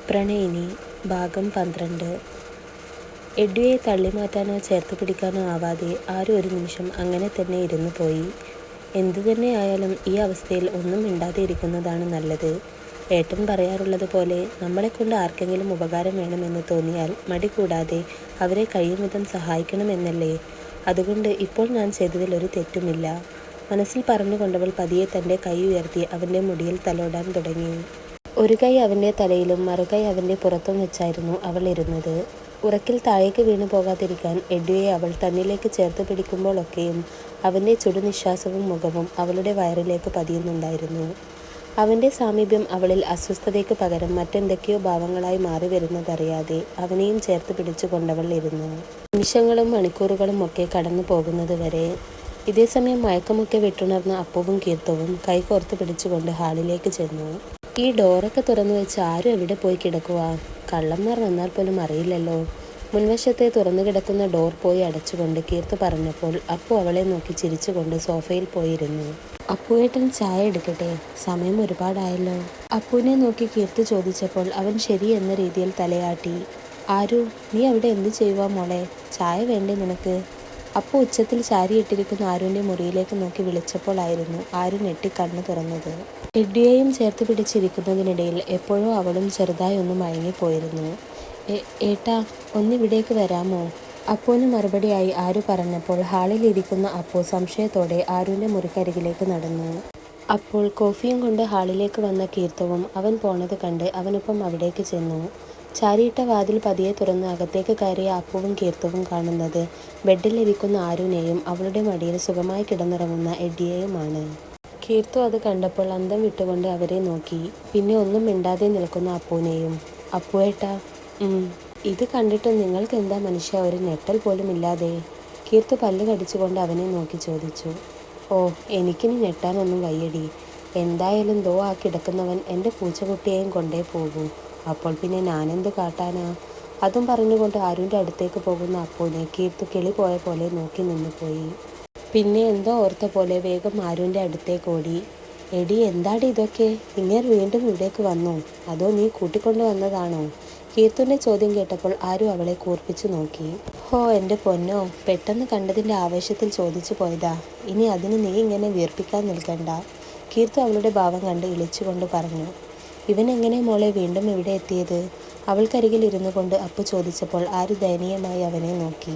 പ്രണയിനി ഭാഗം 12. എഡ്വിയെ തള്ളിമാറ്റാനോ ചേർത്ത് പിടിക്കാനോ ആവാതെ ആരും ഒരു നിമിഷം അങ്ങനെ തന്നെ ഇരുന്നു പോയി. എന്തു തന്നെയായാലും ഈ അവസ്ഥയിൽ ഒന്നും മിണ്ടാതെ ഇരിക്കുന്നതാണ് നല്ലത്. ഏട്ടൻ പറയാറുള്ളത് പോലെ നമ്മളെക്കൊണ്ട് ആർക്കെങ്കിലും ഉപകാരം വേണമെന്ന് തോന്നിയാൽ മടി കൂടാതെ അവരെ കഴിയും വിധം സഹായിക്കണമെന്നല്ലേ. അതുകൊണ്ട് ഇപ്പോൾ ഞാൻ ചെയ്തതിൽ ഒരു തെറ്റുമില്ല. മനസ്സിൽ പറഞ്ഞുകൊണ്ടവൾ പതിയെ തൻ്റെ കൈ ഉയർത്തി അവൻ്റെ മുടിയിൽ തലോടാൻ തുടങ്ങി. ഒരു കൈ അവൻ്റെ തലയിലും മറുകൈ അവൻ്റെ പുറത്തും വെച്ചായിരുന്നു അവൾ ഇരുന്നത്. ഉറക്കിൽ താഴേക്ക് വീണു പോകാതിരിക്കാൻ എഡ്വിയെ അവൾ തന്നിലേക്ക് ചേർത്ത് പിടിക്കുമ്പോഴൊക്കെയും അവൻ്റെ ചുടുനിശ്വാസവും മുഖവും അവളുടെ വയറിലേക്ക് പതിയുന്നുണ്ടായിരുന്നു. അവൻ്റെ സാമീപ്യം അവളിൽ അസ്വസ്ഥതയ്ക്ക് പകരം മറ്റെന്തൊക്കെയോ ഭാവങ്ങളായി മാറി വരുന്നതറിയാതെ അവനെയും ചേർത്ത് പിടിച്ചു കൊണ്ടവൾ ഇരുന്നു. നിമിഷങ്ങളും മണിക്കൂറുകളും ഒക്കെ കടന്നു പോകുന്നത് വരെ. ഇതേസമയം മയക്കമൊക്കെ വിട്ടുണർന്ന അപ്പുവും കീർത്തവും കൈകോർത്ത് പിടിച്ചുകൊണ്ട് ഹാളിലേക്ക് ചെന്നു. ഈ ഡോറൊക്കെ തുറന്നു വെച്ച് ആരും എവിടെ പോയി കിടക്കുക? കള്ളന്മാർ വന്നാൽ പോലും അറിയില്ലല്ലോ. മുൻവശത്തെ തുറന്നു കിടക്കുന്ന ഡോർ പോയി അടച്ചുകൊണ്ട് കീർത്ത് പറഞ്ഞപ്പോൾ അപ്പു അവളെ നോക്കി ചിരിച്ചുകൊണ്ട് സോഫയിൽ പോയിരുന്നു. അപ്പുവേട്ടൻ ചായ എടുക്കട്ടെ? സമയം ഒരുപാടായല്ലോ. അപ്പുവിനെ നോക്കി കീർത്ത് ചോദിച്ചപ്പോൾ അവൻ ശരി എന്ന രീതിയിൽ തലയാട്ടി. ആരു, നീ അവിടെ എന്ത് ചെയ്യുക മോളെ? ചായ വേണ്ടേ നിനക്ക്? അപ്പു ഉച്ചത്തിൽ ചാരിയിട്ടിരിക്കുന്ന ആരുവിൻ്റെ മുറിയിലേക്ക് നോക്കി വിളിച്ചപ്പോഴായിരുന്നു ആരു ഞെട്ടി കണ്ണു തുറന്നത്. എഡ്വിയെയും ചേർത്ത് പിടിച്ചിരിക്കുന്നതിനിടയിൽ എപ്പോഴോ അവളും ചെറുതായി ഒന്ന് മയങ്ങിപ്പോയിരുന്നു. ഏട്ടാ, ഒന്നിവിടേക്ക് വരാമോ? അപ്പുവിന് മറുപടിയായി ആരു പറഞ്ഞപ്പോൾ ഹാളിൽ ഇരിക്കുന്ന അപ്പു സംശയത്തോടെ ആരുവിൻ്റെ മുറിക്കരികിലേക്ക് നടന്നു. അപ്പോൾ കോഫിയും കൊണ്ട് ഹാളിലേക്ക് വന്ന കീർത്തവും അവൻ പോണത് കണ്ട് അവനൊപ്പം അവിടേക്ക് ചെന്നു. ചാരിയിട്ട വാതിൽ പതിയെ തുറന്ന് അകത്തേക്ക് കയറിയ അപ്പുവും കീർത്തവും കാണുന്നത് ബെഡിലിരിക്കുന്ന ആരുവിനെയും അവളുടെ മടിയിൽ സുഖമായി കിടന്നുറങ്ങുന്ന എഡ്വിയെയുമാണ്. കീർത്തു അത് കണ്ടപ്പോൾ അന്തം വിട്ടുകൊണ്ട് അവരെ നോക്കി. പിന്നെ ഒന്നും മിണ്ടാതെ നിൽക്കുന്ന അപ്പുവിനെയും. അപ്പുവേട്ടാ. ഇത് കണ്ടിട്ട് നിങ്ങൾക്ക് എന്താ മനുഷ്യ ഒരു ഞെട്ടൽ പോലും ഇല്ലാതെ? കീർത്തു പല്ല് കടിച്ചുകൊണ്ട് അവനെ നോക്കി ചോദിച്ചു. ഓ, എനിക്കിനി ഞെട്ടാനൊന്നും വയ്യടി. എന്തായാലും ദോ ആ കിടക്കുന്നവൻ എൻ്റെ പൂച്ചക്കുട്ടിയെയും കൊണ്ടേ പോകൂ. അപ്പോൾ പിന്നെ ഞാനെന്ത് കാട്ടാനാ? അതും പറഞ്ഞുകൊണ്ട് ആരുവിൻ്റെ അടുത്തേക്ക് പോകുന്ന അപ്പുവിനെ കീർത്തു കിളി പോയ പോലെ നോക്കി നിന്നു പോയി. പിന്നെ എന്തോ ഓർത്ത പോലെ വേഗം ആരുവിൻ്റെ അടുത്തേക്ക് ഓടി. എടി, എന്താടി ഇതൊക്കെ? ഇങ്ങേർ വീണ്ടും ഇവിടേക്ക് വന്നു? അതോ നീ കൂട്ടിക്കൊണ്ടു വന്നതാണോ? കീർത്തുവിൻ്റെ ചോദ്യം കേട്ടപ്പോൾ ആരു അവളെ കൂർപ്പിച്ചു നോക്കി. ഹോ എൻ്റെ പൊന്നോ, പെട്ടെന്ന് കണ്ടതിൻ്റെ ആവേശത്തിൽ ചോദിച്ചു പോയതാ. ഇനി അതിന് നീ ഇങ്ങനെ വീർപ്പിക്കാൻ നിൽക്കണ്ട. കീർത്തു അവളുടെ ഭാവം കണ്ട് ഇളിച്ചുകൊണ്ട് പറഞ്ഞു. ഇവൻ എങ്ങനെ മോളെ വീണ്ടും ഇവിടെ എത്തിയത്? അവൾക്കരികിൽ ഇരുന്നു കൊണ്ട് അപ്പു ചോദിച്ചപ്പോൾ ആരു ദയനീയമായി അവനെ നോക്കി.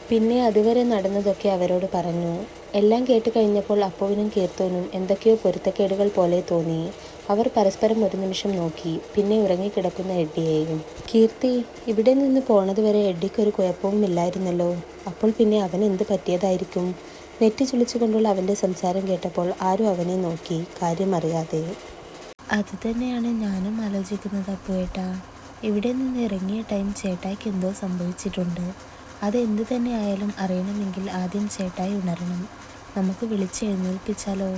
പിന്നെ അതുവരെ നടന്നതൊക്കെ അവരോട് പറഞ്ഞു. എല്ലാം കേട്ട് കഴിഞ്ഞപ്പോൾ അപ്പുവിനും കീർത്തുവിനും എന്തൊക്കെയോ പൊരുത്തക്കേടുകൾ പോലെ തോന്നി. അവർ പരസ്പരം ഒരു നിമിഷം നോക്കി. പിന്നെ ഉറങ്ങിക്കിടക്കുന്ന എഡ്ഡിയെയും. കീർത്തി, ഇവിടെ നിന്ന് പോണതുവരെ എഡ്ഡിക്കൊരു കുഴപ്പവും ഇല്ലായിരുന്നല്ലോ. അപ്പോൾ പിന്നെ അവൻ എന്ത് പറ്റിയതായിരിക്കും? നെറ്റി ചുളിച്ചുകൊണ്ടുള്ള അവൻ്റെ സംസാരം കേട്ടപ്പോൾ ആരും അവനെ നോക്കി, കാര്യം അറിയാതെ. അത് തന്നെയാണ് ഞാനും ആലോചിക്കുന്നത് അപ്പുവേട്ടാ. ഇവിടെ നിന്ന് ഇറങ്ങിയ ടൈം ചേട്ടായിക്ക് എന്തോ സംഭവിച്ചിട്ടുണ്ട്. അതെന്ത് തന്നെ ആയാലും അറിയണമെങ്കിൽ ആദ്യം ചേട്ടായി ഉണരണം. നമുക്ക് വിളിച്ചെഴുന്നേൽപ്പിച്ചാലോ?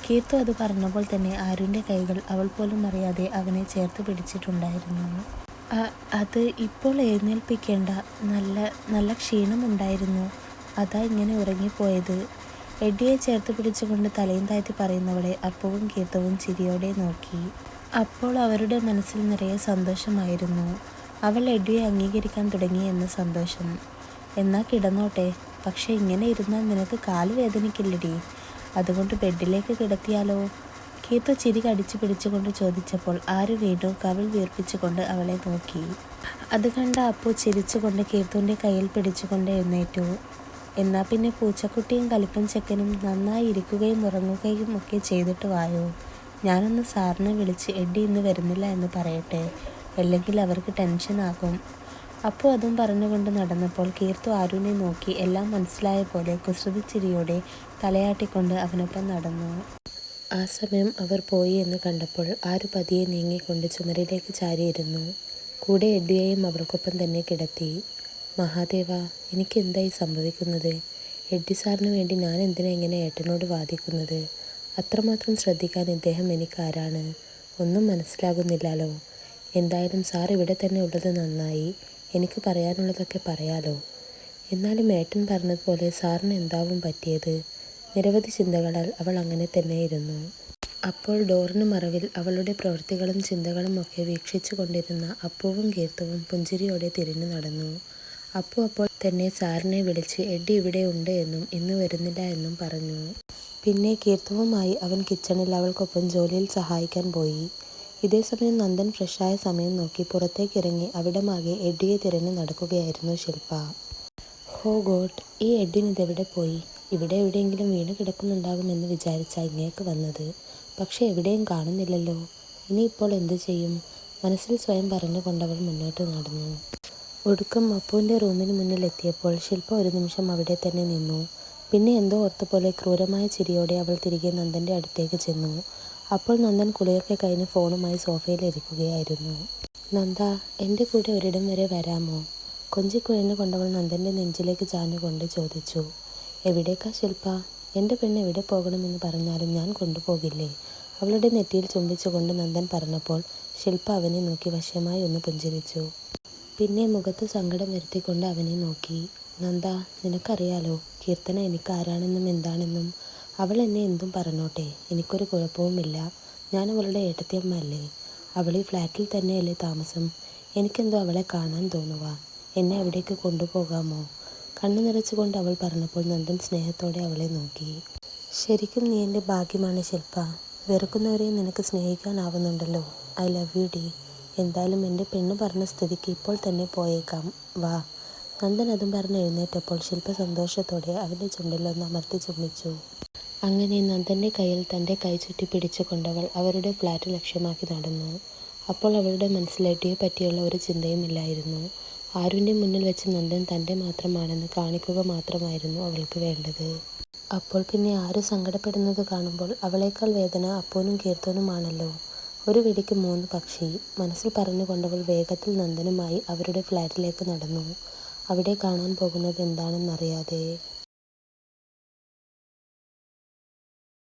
കീർത്തു അത് പറഞ്ഞപ്പോൾ തന്നെ ആരുവിൻ്റെ കൈകൾ അവൾ പോലും അറിയാതെ അവനെ ചേർത്ത് പിടിച്ചിട്ടുണ്ടായിരുന്നു. അത് ഇപ്പോൾ എഴുന്നേൽപ്പിക്കേണ്ട. നല്ല ക്ഷീണമുണ്ടായിരുന്നു. അതാ ഇങ്ങനെ ഉറങ്ങിപ്പോയത്. എഡ്ഡിയെ ചേർത്ത് പിടിച്ചുകൊണ്ട് തലയും താഴ്ത്തി പറയുന്നവളെ അപ്പുവും കീർത്തവും ചിരിയോടെ നോക്കി. അപ്പോൾ അവരുടെ മനസ്സിൽ നിറയെ സന്തോഷമായിരുന്നു. അവൾ എഡ്ഡിയെ അംഗീകരിക്കാൻ തുടങ്ങി എന്ന സന്തോഷം. എന്നാ കിടന്നോട്ടെ. പക്ഷെ ഇങ്ങനെ ഇരുന്നാൽ നിനക്ക് കാല് വേദനിക്കില്ലടി. അതുകൊണ്ട് ബെഡിലേക്ക് കിടത്തിയാലോ? കീർത്തു ചിരി കടിച്ചു പിടിച്ചുകൊണ്ട് ചോദിച്ചപ്പോൾ ആര് വീണ്ടും കവിൾ വീർപ്പിച്ചുകൊണ്ട് അവളെ നോക്കി. അത് കണ്ട അപ്പു ചിരിച്ചുകൊണ്ട് കീർത്തുവിൻ്റെ കയ്യിൽ പിടിച്ചുകൊണ്ട് എഴുന്നേറ്റു. എന്നാൽ പിന്നെ പൂച്ചക്കുട്ടിയും കലിപ്പൻ ചെക്കനും നന്നായി ഇരിക്കുകയും ഉറങ്ങുകയും ഒക്കെ ചെയ്തിട്ട് വായോ. ഞാനൊന്ന് സാറിനെ വിളിച്ച് എഡ്ഡി ഇന്ന് വരുന്നില്ല എന്ന് പറയട്ടെ, അല്ലെങ്കിൽ അവർക്ക് ടെൻഷനാകും. അപ്പോൾ അതും പറഞ്ഞുകൊണ്ട് നടന്നപ്പോൾ കീർത്തു ആരുവിനെ നോക്കി എല്ലാം മനസ്സിലായ പോലെ കുസൃതി ചിരിയോടെ തലയാട്ടിക്കൊണ്ട് അവനൊപ്പം നടന്നു. ആ സമയം അവർ പോയി എന്ന് കണ്ടപ്പോൾ ആരു പതിയെ നീങ്ങിക്കൊണ്ട് ചുമരിലേക്ക് ചാരിയിരുന്നു. കൂടെ എഡ്ഡിയെയും അവൾക്കൊപ്പം തന്നെ കിടത്തി. മഹാദേവ, എനിക്ക് എന്തായി സംഭവിക്കുന്നത്? എഡ്ഡി സാറിന് വേണ്ടി ഞാൻ എന്തിനാ ഇങ്ങനെ ഏട്ടനോട് വാദിക്കുന്നത്? അത്രമാത്രം ശ്രദ്ധിക്കാൻ ഇദ്ദേഹം എനിക്കാരാണ്? ഒന്നും മനസ്സിലാകുന്നില്ലല്ലോ. എന്തായാലും സാർ ഇവിടെ തന്നെ ഉള്ളത് നന്നായി. എനിക്ക് പറയാനുള്ളതൊക്കെ പറയാലോ. എന്നാലും ഏട്ടൻ പറഞ്ഞതുപോലെ സാറിന് എന്താവും പറ്റിയത്? നിരവധി ചിന്തകളാൽ അവൾ അങ്ങനെ തന്നെ ഇരുന്നു. അപ്പോൾ ഡോറിന് മറവിൽ അവളുടെ പ്രവൃത്തികളും ചിന്തകളും ഒക്കെ വീക്ഷിച്ചു കൊണ്ടിരുന്ന അപ്പുവും കീർത്തുവും പുഞ്ചിരിയോടെ തിരിഞ്ഞു നടന്നു. അപ്പു അപ്പോൾ തന്നെ സാറിനെ വിളിച്ച് എഡ്ഡി ഇവിടെ ഉണ്ട് എന്നും ഇന്ന് വരുന്നില്ല എന്നും പറഞ്ഞു. പിന്നെ കീർത്തുവുമായി അവൻ കിച്ചണിൽ അവൾക്കൊപ്പം ജോലിയിൽ സഹായിക്കാൻ പോയി. ഇതേസമയം നന്ദൻ ഫ്രഷായ സമയം നോക്കി പുറത്തേക്കിറങ്ങി അവിടമാകെ എഡ്ഡിയെ തിരഞ്ഞു നടക്കുകയായിരുന്നു ശില്പ. ഹോ ഗോഡ്, ഈ എഡ്വിനിതെവിടെ പോയി? ഇവിടെ എവിടെയെങ്കിലും വീണ് കിടക്കുന്നുണ്ടാകുമെന്ന് വിചാരിച്ചാ ഇങ്ങേക്ക് വന്നത്. പക്ഷെ എവിടെയും കാണുന്നില്ലല്ലോ. ഇനിയിപ്പോൾ എന്തു ചെയ്യും? മനസ്സിൽ സ്വയം പറഞ്ഞുകൊണ്ടവൾ മുന്നോട്ട് നടന്നു. ഒടുക്കം അപ്പുവിൻ്റെ റൂമിന് മുന്നിൽ എത്തിയപ്പോൾ ശില്പ ഒരു നിമിഷം അവിടെ തന്നെ നിന്നു. പിന്നെ എന്തോ ഓർത്തപോലെ ക്രൂരമായ ചിരിയോടെ അവൾ തിരികെ നന്ദൻ്റെ അടുത്തേക്ക് ചെന്നു. അപ്പോൾ നന്ദൻ കുളിയൊക്കെ കഴിഞ്ഞ് ഫോണുമായി സോഫയിൽ ഇരിക്കുകയായിരുന്നു. നന്ദ, എൻ്റെ കൂടെ ഒരിടം വരെ വരാമോ? കൊഞ്ചിക്കുഴഞ്ഞു കൊണ്ടവൾ നന്ദൻ്റെ നെഞ്ചിലേക്ക് ചാഞ്ഞുകൊണ്ട് ചോദിച്ചു. എവിടേക്കാ ശില്പ? എൻ്റെ പെണ്ണ് എവിടെ പോകണമെന്ന് പറഞ്ഞാലും ഞാൻ കൊണ്ടുപോകില്ലേ? അവളുടെ നെറ്റിയിൽ ചുംബിച്ചുകൊണ്ട് നന്ദൻ പറഞ്ഞപ്പോൾ ശില്പ അവനെ നോക്കി വശ്യമായി ഒന്ന് പുഞ്ചിരിച്ചു. പിന്നെ മുഖത്ത് സങ്കടം വരുത്തിക്കൊണ്ട് അവനെ നോക്കി. നന്ദ, നിനക്കറിയാലോ കീർത്തന എനിക്ക് ആരാണെന്നും എന്താണെന്നും. അവൾ എന്നെ എന്തും പറഞ്ഞോട്ടെ, എനിക്കൊരു കുഴപ്പവുമില്ല. ഞാൻ അവളുടെ ഏട്ടത്തിയമ്മ അല്ലേ. അവൾ ഈ ഫ്ലാറ്റിൽ തന്നെയല്ലേ താമസം. എനിക്കെന്തോ അവളെ കാണാൻ തോന്നുക. എന്നെ അവിടേക്ക് കൊണ്ടുപോകാമോ? കണ്ണു നിറച്ചുകൊണ്ട് അവൾ പറഞ്ഞപ്പോൾ നന്ദൻ സ്നേഹത്തോടെ അവളെ നോക്കി. ശരിക്കും നീ എൻ്റെ ഭാഗ്യമാണ് ശില്പ. വെറുക്കുന്നവരെയും നിനക്ക് സ്നേഹിക്കാനാവുന്നുണ്ടല്ലോ. ഐ ലവ് യു ഡി. എന്തായാലും എൻ്റെ പെണ്ണ് പറഞ്ഞ സ്ഥിതിക്ക് ഇപ്പോൾ തന്നെ പോയേക്കാം. വാ. നന്ദൻ അതും പറഞ്ഞ് എഴുന്നേറ്റപ്പോൾ ശില്പ സന്തോഷത്തോടെ അവൻ്റെ ചുണ്ടിലൊന്ന് അമർത്തി ചുംബിച്ചു. അങ്ങനെ നന്ദൻ്റെ കയ്യിൽ തൻ്റെ കൈ ചുറ്റി പിടിച്ചുകൊണ്ടവൾ അവരുടെ ഫ്ലാറ്റ് ലക്ഷ്യമാക്കി നടന്നു. അപ്പോൾ അവളുടെ മനസ്സിൽ എഡ്ഡിയെ പറ്റിയുള്ള ഒരു ചിന്തയും ഇല്ലായിരുന്നു. ആരുൻ്റെ മുന്നിൽ വെച്ച് നന്ദൻ തൻ്റെ മാത്രമാണെന്ന് കാണിക്കുക മാത്രമായിരുന്നു അവൾക്ക് വേണ്ടത്. അപ്പോൾ പിന്നെ ആര് സങ്കടപ്പെടുന്നത് കാണുമ്പോൾ അവളേക്കാൾ വേദന അപ്പൂനും കീർത്തനുമാണല്ലോ. ഒരു വെടിക്ക് 3 പക്ഷി മനസ്സിൽ പറഞ്ഞുകൊണ്ടവൾ വേഗത്തിൽ നന്ദനുമായി അവരുടെ ഫ്ലാറ്റിലേക്ക് നടന്നു. അവിടെ കാണാൻ പോകുന്നത് എന്താണെന്നറിയാതെ.